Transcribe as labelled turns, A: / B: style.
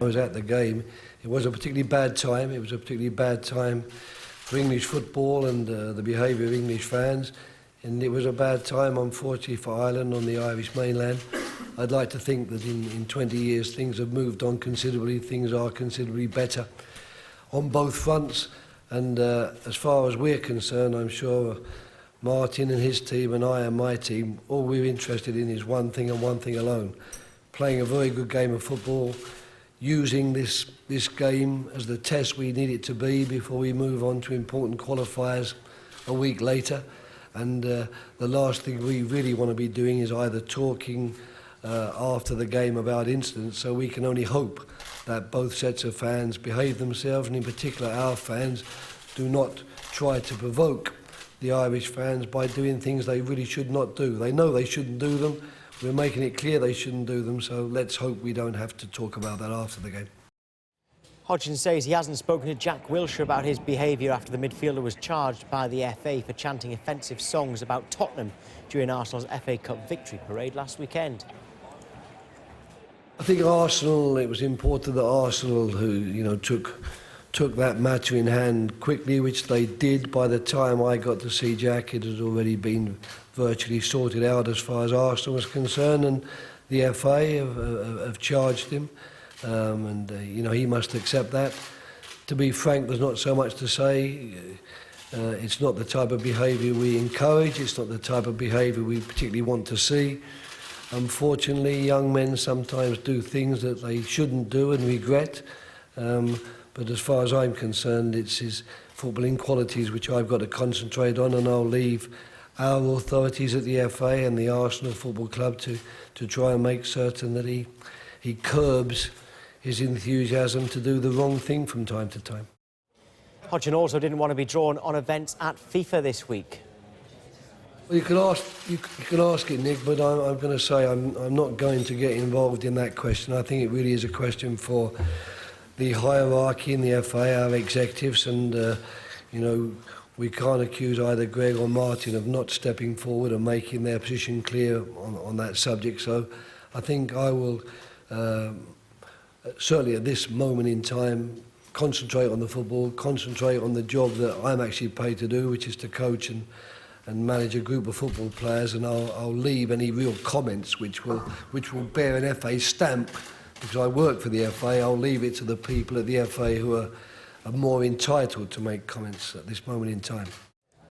A: I was at the game. It was a particularly bad time. It was a particularly bad time for English football and the behaviour of English fans. And it was a bad time, unfortunately, for Ireland on the Irish mainland. I'd like to think that in 20 years things have moved on considerably. Things are considerably better on both fronts. And as far as we're concerned, I'm sure Martin and his team and I and my team, all we're interested in is one thing and one thing alone: playing a very good game of football, using this game as the test we need it to be before we move on to important qualifiers a week later. And the last thing we really want to be doing is either talking after the game about incidents. So we can only hope that both sets of fans behave themselves, and in particular our fans do not try to provoke the Irish fans by doing things they really should not do. They know they shouldn't do them. We're making it clear they shouldn't do them, so let's hope we don't have to talk about that after the game.
B: Hodgson says he hasn't spoken to Jack Wilshere about his behaviour after the midfielder was charged by the FA for chanting offensive songs about Tottenham during Arsenal's FA Cup victory parade last weekend.
A: I think Arsenal, it was important that Arsenal, who took that matter in hand quickly, which they did. By the time I got to see Jack, it had already been virtually sorted out as far as Arsenal was concerned, and the FA have charged him, and he must accept that. To be frank, there's not so much to say. It's not the type of behaviour we encourage. It's not the type of behaviour we particularly want to see. Unfortunately, young men sometimes do things that they shouldn't do and regret. But as far as I'm concerned, it's his footballing qualities which I've got to concentrate on, and I'll leave our authorities at the FA and the Arsenal Football Club to try and make certain that he curbs his enthusiasm to do the wrong thing from time to time.
B: Hodgson also didn't want to be drawn on events at FIFA this week.
A: Well, you can ask it, Nick, but I'm going to say I'm not going to get involved in that question. I think it really is a question for the hierarchy in the FA, our executives, and we can't accuse either Greg or Martin of not stepping forward and making their position clear on that subject. So I think I will, certainly at this moment in time, concentrate on the football, concentrate on the job that I'm actually paid to do, which is to coach and manage a group of football players, and I'll leave any real comments which will bear an FA stamp, because I work for the FA. I'll leave it to the people at the FA who are more entitled to make comments at this moment in time.